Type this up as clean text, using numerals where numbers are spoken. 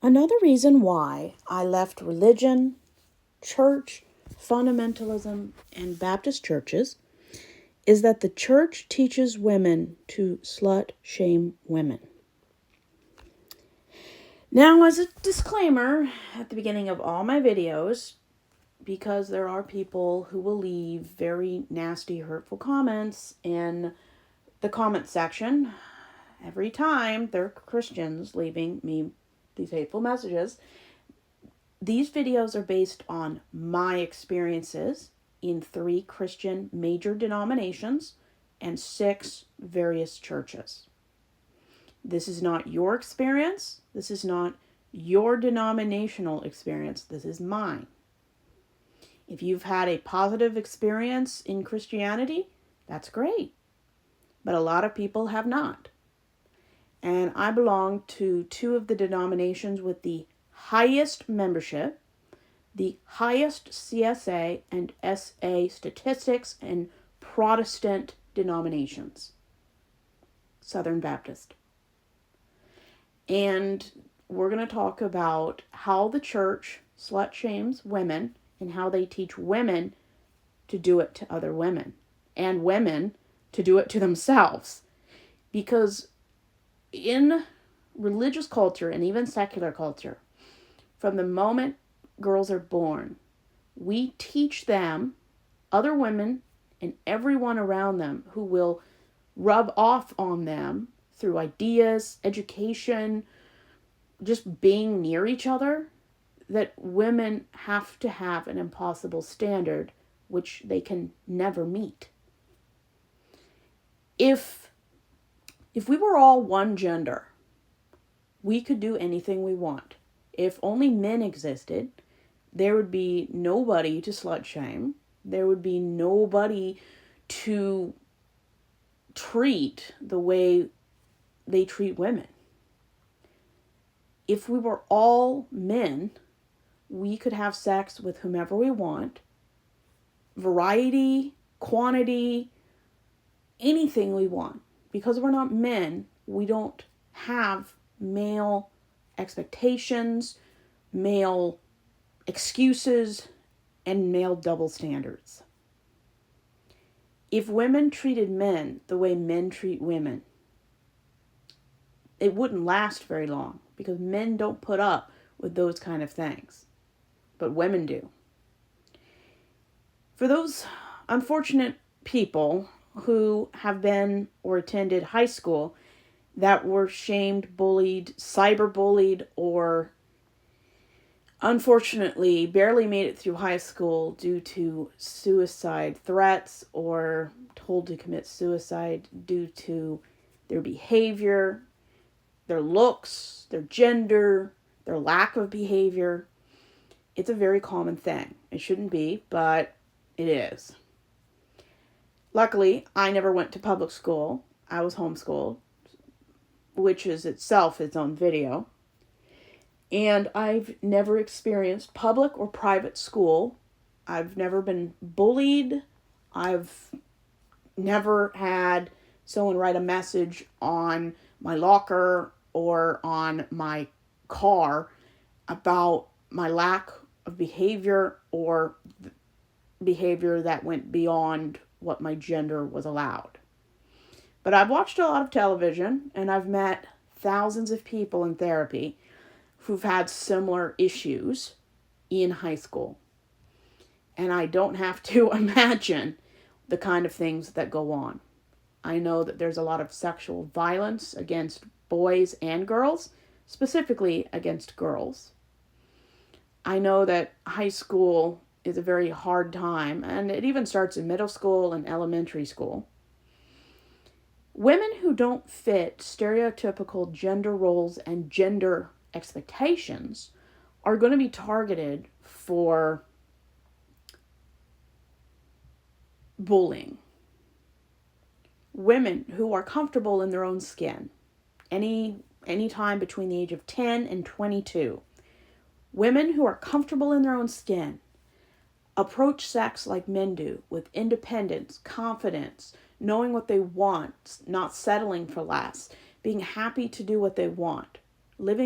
Another reason why I left religion, church, fundamentalism, and Baptist churches is that the church teaches women to slut shame women. Now, as a disclaimer at the beginning of all my videos, because there are people who will leave very nasty, hurtful comments in the comment section every time they're Christians leaving me these hateful messages. These videos are based on my experiences in 3 Christian major denominations and 6 various churches. This is not your experience. This is not your denominational experience. This is mine. If you've had a positive experience in Christianity, that's great. But a lot of people have not. And I belong to 2 of the denominations with the highest membership, the highest CSA and SA statistics in Protestant denominations. Southern Baptist. And we're going to talk about how the church slut shames women and how they teach women to do it to other women and women to do it to themselves. Because in religious culture and even secular culture, from the moment girls are born, we teach them, other women and everyone around them who will rub off on them through ideas, education, just being near each other, that women have to have an impossible standard which they can never meet. If we were all one gender, we could do anything we want. If only men existed, there would be nobody to slut shame. There would be nobody to treat the way they treat women. If we were all men, we could have sex with whomever we want. Variety, quantity, anything we want. Because we're not men, we don't have male expectations, male excuses, and male double standards. If women treated men the way men treat women, it wouldn't last very long because men don't put up with those kind of things, but women do. For those unfortunate people who have been or attended high school that were shamed, bullied, cyberbullied, or unfortunately barely made it through high school due to suicide threats or told to commit suicide due to their behavior, their looks, their gender, their lack of behavior. It's a very common thing. It shouldn't be, but it is. Luckily, I never went to public school. I was homeschooled, which is itself its own video. And I've never experienced public or private school. I've never been bullied. I've never had someone write a message on my locker or on my car about my lack of behavior or behavior that went beyond what my gender was allowed. But I've watched a lot of television and I've met thousands of people in therapy who've had similar issues in high school. And I don't have to imagine the kind of things that go on. I know that there's a lot of sexual violence against boys and girls, specifically against girls. I know that high school is a very hard time, and it even starts in middle school and elementary school. Women who don't fit stereotypical gender roles and gender expectations are going to be targeted for bullying. Women who are comfortable in their own skin, any time between the age of 10 and 22. Women who are comfortable in their own skin approach sex like men do, with independence, confidence, knowing what they want, not settling for less, being happy to do what they want, living